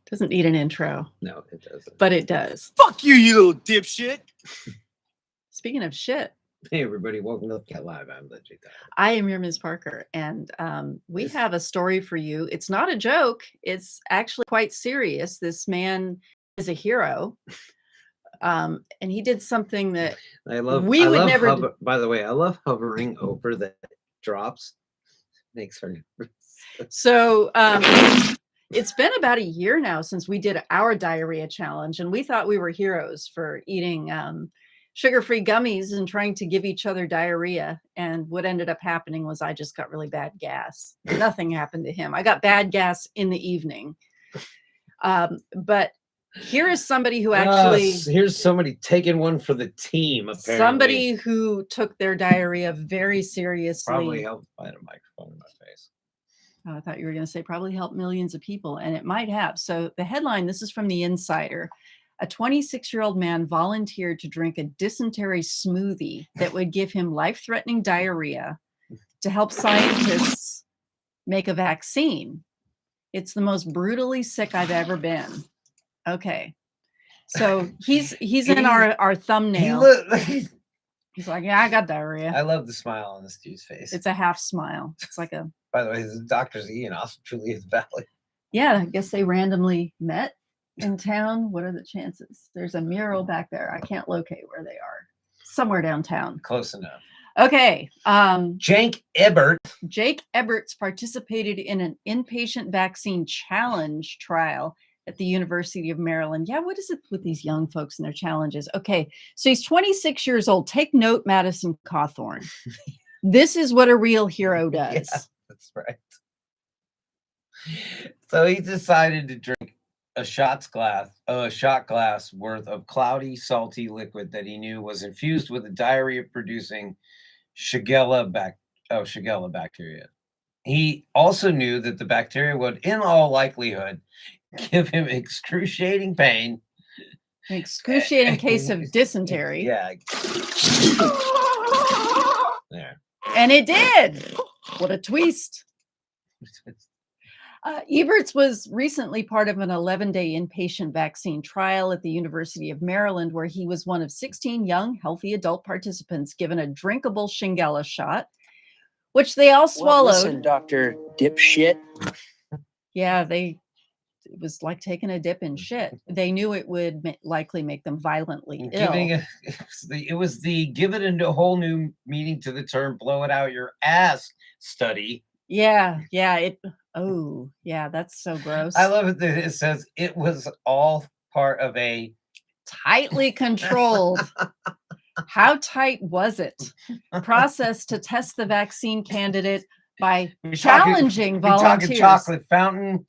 Doesn't need an intro. No, it doesn't. But it does. Fuck you, you little dipshit. Speaking of shit. Hey, everybody. Welcome to Cat Live. I'm Legend. I am your Ms. Parker, and we have a story for you. It's not a joke. It's actually quite serious. This man is a hero. And he did something that I love. By the way, I love hovering over the drops. Makes her nervous. So it's been about a year now since we did our diarrhea challenge, and we thought we were heroes for eating sugar-free gummies and trying to give each other diarrhea. And what ended up happening was I just got really bad gas. Nothing happened to him. I got bad gas in the evening. But here is somebody who actually... here's somebody taking one for the team, apparently. Somebody who took their diarrhea very seriously. Probably helped find a microphone in my face. Oh, I thought you were going to say probably helped millions of people, and it might have. So the headline, this is from The Insider. A 26-year-old man volunteered to drink a dysentery smoothie that would give him life-threatening diarrhea to help scientists make a vaccine. It's the most brutally sick I've ever been. Okay. So he's in our thumbnail. He's like, yeah, I got diarrhea. I love the smile on this dude's face. It's a half smile. It's like a... By the way, the doctor's Ian off Julia's Valley. Yeah, I guess they randomly met in town. What are the chances? There's a mural back there. I can't locate where they are. Somewhere downtown. Close enough. Okay. Jake Ebert. Jake Eberts participated in an inpatient vaccine challenge trial at the University of Maryland. Yeah, what is it with these young folks and their challenges? Okay, so he's 26 years old. Take note, Madison Cawthorn. This is what a real hero does. Yeah, that's right. So he decided to drink a shot glass worth of cloudy, salty liquid that he knew was infused with a diarrhea-producing Shigella bacteria. He also knew that the bacteria would, in all likelihood, give him excruciating pain. An excruciating case of dysentery. Yeah. There. And it did. What a twist. Eberts was recently part of an 11-day inpatient vaccine trial at the University of Maryland, where he was one of 16 young, healthy adult participants given a drinkable Shigella shot, which they all swallowed. Well, listen, Dr. Dipshit. Yeah, it was like taking a dip in shit. They knew it would likely make them violently ill. It was the give it a whole new meaning to the term blow it out your ass study. Yeah. Oh, yeah, that's so gross. I love it that it says it was all part of a tightly controlled. How tight was it? Process to test the vaccine candidate by challenging volunteers. We're talking chocolate fountain.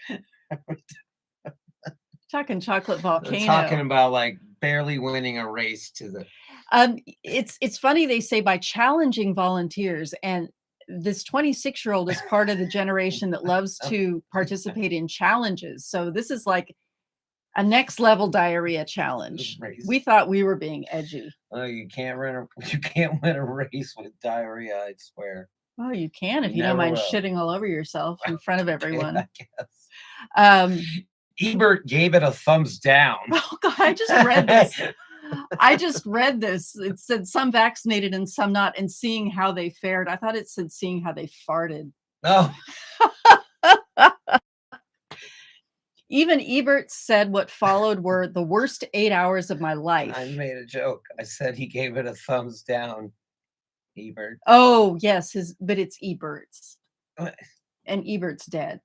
Talking chocolate volcano. We're talking about like barely winning a race to the. It's funny they say by challenging volunteers, and this 26-year-old is part of the generation that loves to participate in challenges. So this is like a next level diarrhea challenge. We thought we were being edgy. Oh, you can't win a race with diarrhea, I swear. Oh, you can if you don't mind shitting all over yourself in front of everyone. I guess. Ebert gave it a thumbs down. Oh God, I just read this. It said some vaccinated and some not, and seeing how they fared. I thought it said seeing how they farted. Oh. Even Ebert said what followed were the worst 8 hours of my life. I made a joke. I said he gave it a thumbs down. Ebert. Oh yes, but it's Ebert's. And Ebert's dead.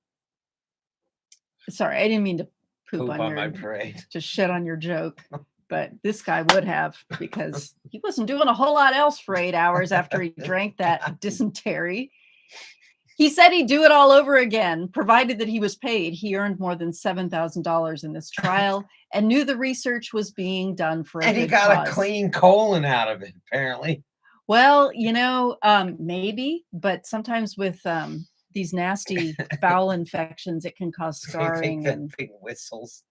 Sorry, I didn't mean to poop on my parade. Just shit on your joke. But this guy would have, because he wasn't doing a whole lot else for 8 hours after he drank that dysentery. He said he'd do it all over again, provided that he was paid. He earned more than $7,000 in this trial and knew the research was being done for a and good he got cause. A clean colon out of it, apparently. Well, maybe, but sometimes with these nasty bowel infections, it can cause scarring and big whistles.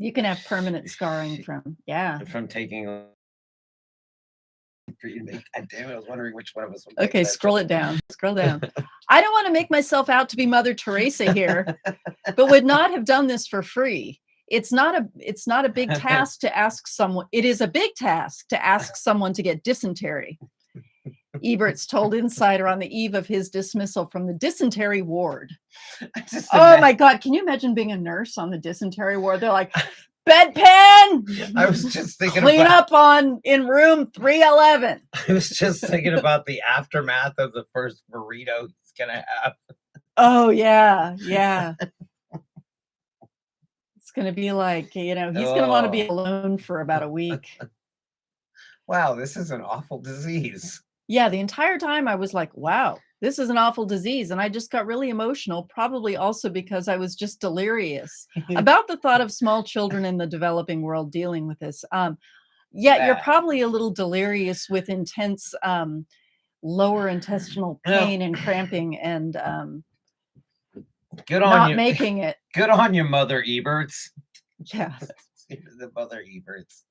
You can have permanent scarring from taking for you to make. God damn it, I was wondering which one of us would make Okay, that scroll joke. it down. Scroll down. I don't want to make myself out to be Mother Teresa here, but would not have done this for free. It's not a big task to ask someone. It is a big task to ask someone to get dysentery. Eberts told Insider on the eve of his dismissal from the dysentery ward. Oh my God, can you imagine being a nurse on the dysentery ward? They're like, bedpan. I was just thinking clean about up in room 311. I was just thinking about the aftermath of the first burrito he's gonna have. Oh yeah, yeah. It's gonna be like, he's gonna want to be alone for about a week. Wow, this is an awful disease. Yeah, the entire time I was like, wow, this is an awful disease. And I just got really emotional, probably also because I was just delirious about the thought of small children in the developing world dealing with this. You're probably a little delirious with intense lower intestinal pain and cramping and Good on not you. making it. Good on you, Mother Eberts. Yeah. The Mother Eberts.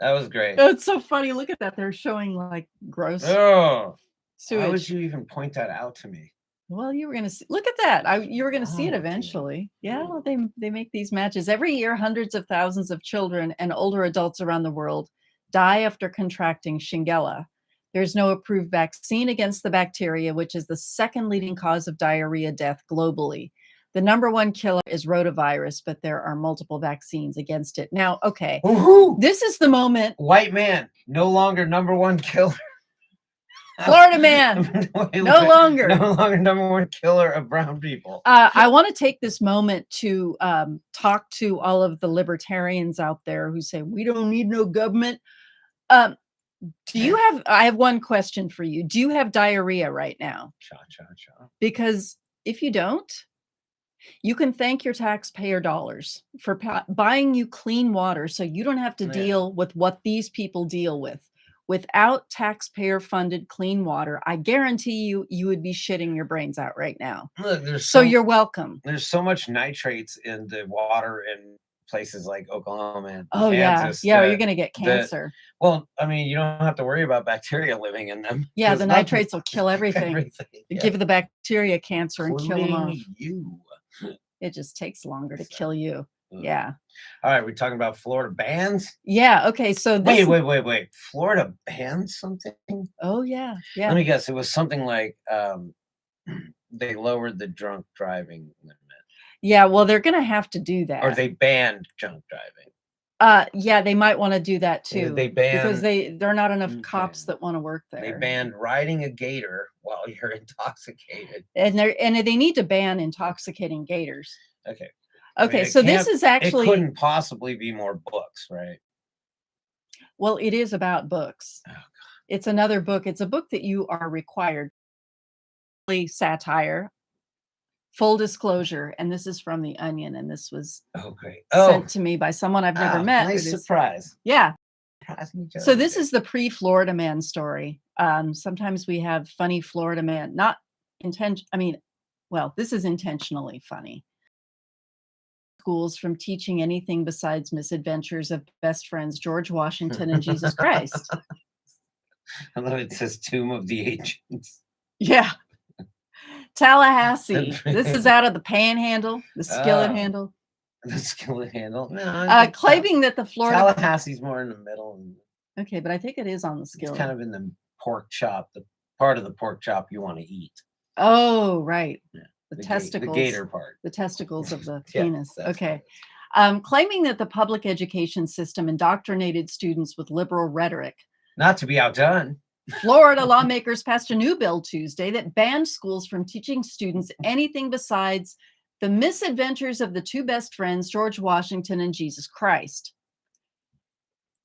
That was great. Oh, it's so funny. Look at that. They're showing like gross Oh, sewage. why would you even point that out to me? Well, you were going to see. Look at that. You were going to see it eventually. Yeah, they make these matches every year. Hundreds of thousands of children and older adults around the world die after contracting Shigella. There's no approved vaccine against the bacteria, which is the second leading cause of diarrhea death globally. The number one killer is rotavirus, but there are multiple vaccines against it. Now, okay, this is the moment. White man, no longer number one killer. Florida man, no longer number one killer of brown people. I want to take this moment to talk to all of the libertarians out there who say we don't need no government. I have one question for you. Do you have diarrhea right now? Cha. Because if you don't, you can thank your taxpayer dollars for buying you clean water so you don't have to deal with what these people deal with. Without taxpayer-funded clean water, I guarantee you would be shitting your brains out right now. Look, you're welcome. There's so much nitrates in the water in places like Oklahoma and Kansas. Yeah, you're going to get cancer. Well, I mean, you don't have to worry about bacteria living in them. Yeah, the nitrates will kill everything. Give the bacteria cancer and kill them off. You. It just takes longer to kill you. Yeah. All right, we're talking about Florida bans? Yeah, okay. So wait. Florida bans something? Oh, yeah. Yeah. Let me guess. It was something like they lowered the drunk driving limit. Yeah, well, they're going to have to do that. Or they banned drunk driving. Yeah, they might want to do that too. They banned, because there are not enough cops that want to work there. They banned riding a gator while you're intoxicated. And they need to ban intoxicating gators. Okay. Okay, I mean, so this is actually... It couldn't possibly be more books, right? Well, it is about books. Oh, God. It's another book. It's a book that you are required. Satire. Full disclosure, and this is from The Onion, and this was sent to me by someone I've never met. Nice surprise. Yeah. So this is the pre-Florida man story. Sometimes we have funny Florida man, not this is intentionally funny. Schools from teaching anything besides misadventures of best friends George Washington and Jesus Christ. I love it says Tomb of the Ancients. Yeah. Tallahassee. This is out of the Panhandle, the Skillet Handle. The Skillet Handle. No, claiming that the Florida Tallahassee's more in the middle. Okay, but I think it is on the Skillet. It's kind of in the pork chop, the part of the pork chop you want to eat. Oh, right. Yeah. The testicles. The gator part. The testicles of the Yeah, penis. Okay. Claiming that the public education system indoctrinated students with liberal rhetoric. Not to be outdone. Florida lawmakers passed a new bill Tuesday that banned schools from teaching students anything besides the misadventures of the two best friends, George Washington and Jesus Christ.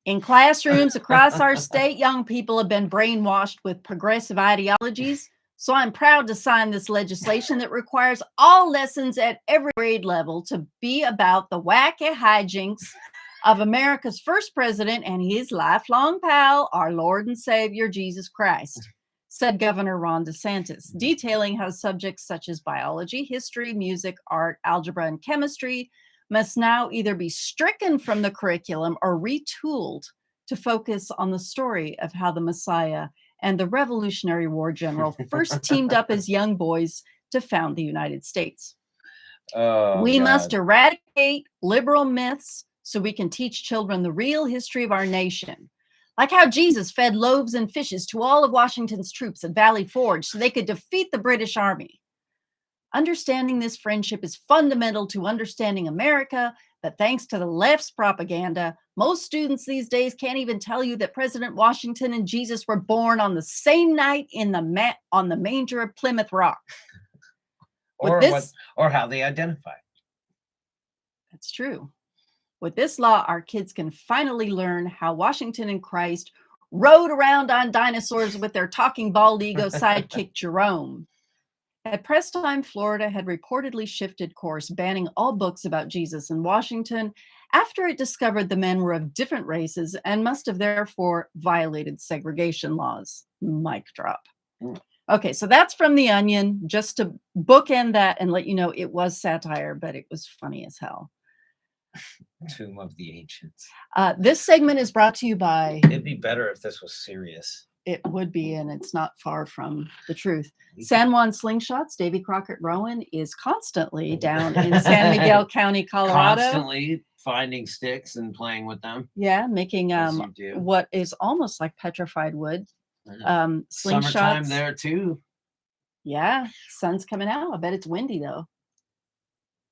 In classrooms across our state, young people have been brainwashed with progressive ideologies. So I'm proud to sign this legislation that requires all lessons at every grade level to be about the wacky hijinks of America's first president and his lifelong pal, our Lord and Savior, Jesus Christ, said Governor Ron DeSantis, detailing how subjects such as biology, history, music, art, algebra, and chemistry must now either be stricken from the curriculum or retooled to focus on the story of how the Messiah and the Revolutionary War general first teamed up as young boys to found the United States. Oh, We must God. eradicate liberal myths so we can teach children the real history of our nation. Like how Jesus fed loaves and fishes to all of Washington's troops at Valley Forge so they could defeat the British Army. Understanding this friendship is fundamental to understanding America, but thanks to the left's propaganda, most students these days can't even tell you that President Washington and Jesus were born on the same night in on the manger of Plymouth Rock. Or how they identify. That's true. With this law, our kids can finally learn how Washington and Christ rode around on dinosaurs with their talking bald ego sidekick Jerome. At press time, Florida had reportedly shifted course, banning all books about Jesus in Washington after it discovered the men were of different races and must have therefore violated segregation laws. Mic drop. Okay, so that's from The Onion, just to bookend that and let you know it was satire, but it was funny as hell. Tomb of the Ancients. This segment is brought to you by... It'd be better if this was serious. It would be, and it's not far from the truth. San Juan Slingshots, Davy Crockett Rowan, is constantly down in San Miguel County, Colorado. Constantly finding sticks and playing with them. Yeah, making As you do. what is almost like petrified wood. Summertime Slingshots. there too. Yeah, sun's coming out. I bet it's windy though.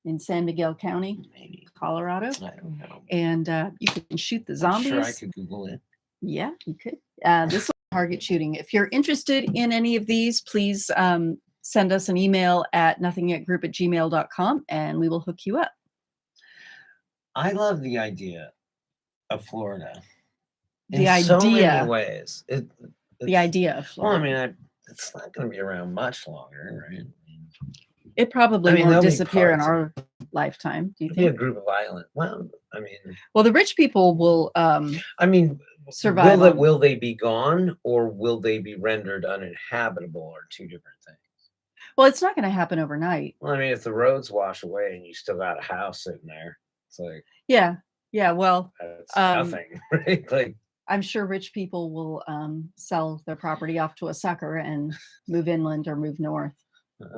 In San Miguel County, Maybe. Colorado. I don't know. And you can shoot the I'm zombies. sure I could Google it. Yeah, you could. This is target shooting. If you're interested in any of these, please send us an email at nothingyetgroup@gmail.com and we will hook you up. I love the idea of Florida. The in so idea. many ways. The idea of Well, Florida. I mean, it's not going to be around much longer, right? It probably won't there'll be disappear in parts our lifetime. Do you It'll be a think? group of islands. Well, I mean, Well, the rich people will survive. Will they be gone or will they be rendered uninhabitable are two different things. Well, it's not going to happen overnight. Well, I mean, if the roads wash away and you still got a house sitting there, it's like, Yeah. Well, that's nothing, right? Like, I'm sure rich people will sell their property off to a sucker and move inland or move north. it's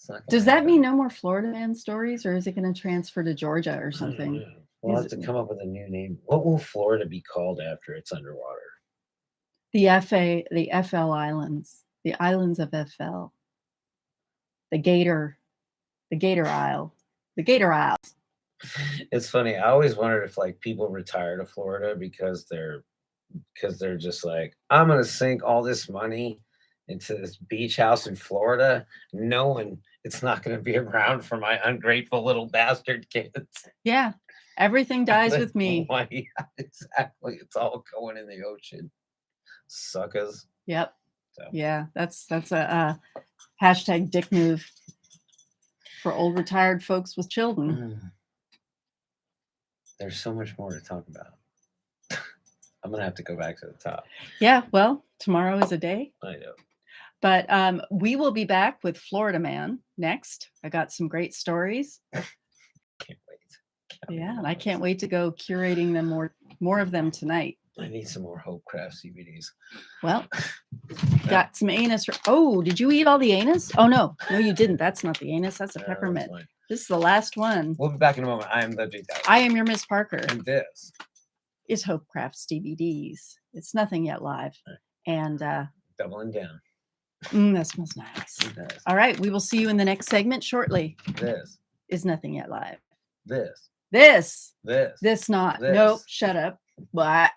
not gonna Does that happen. mean no more Florida Man stories, or is it going to transfer to Georgia or I don't something? know. We'll Is have to it- come up with a new name. What will Florida be called after it's underwater? The FL Islands, the islands of FL, the Gator Isle, the Gator Isles. It's funny. I always wondered if like people retire to Florida because they're just like, I'm gonna sink all this money into this beach house in Florida, knowing it's not gonna be around for my ungrateful little bastard kids. Yeah, everything dies with me. Why, yeah, exactly. It's all going in the ocean. Suckers. Yep. So. Yeah, that's a hashtag dick move for old retired folks with children. There's so much more to talk about. I'm gonna have to go back to the top. Yeah, well, tomorrow is a day. I know. But we will be back with Florida Man next. I got some great stories. Can't wait. Yeah, and I can't wait to go curating them more of them tonight. I need some more Hopecraft CBDs. Well, got some anus. Oh, did you eat all the anus? Oh, no, you didn't. That's not the anus. That's a peppermint. This is the last one. We'll be back in a moment. I am the G. I am your Miss Parker. And this is Hopecraft's DVDs. It's Nothing Yet Live. And doubling down. That smells nice. All right, we will see you in the next segment shortly. This is Nothing Yet Live. This not. This. Nope, shut up. What?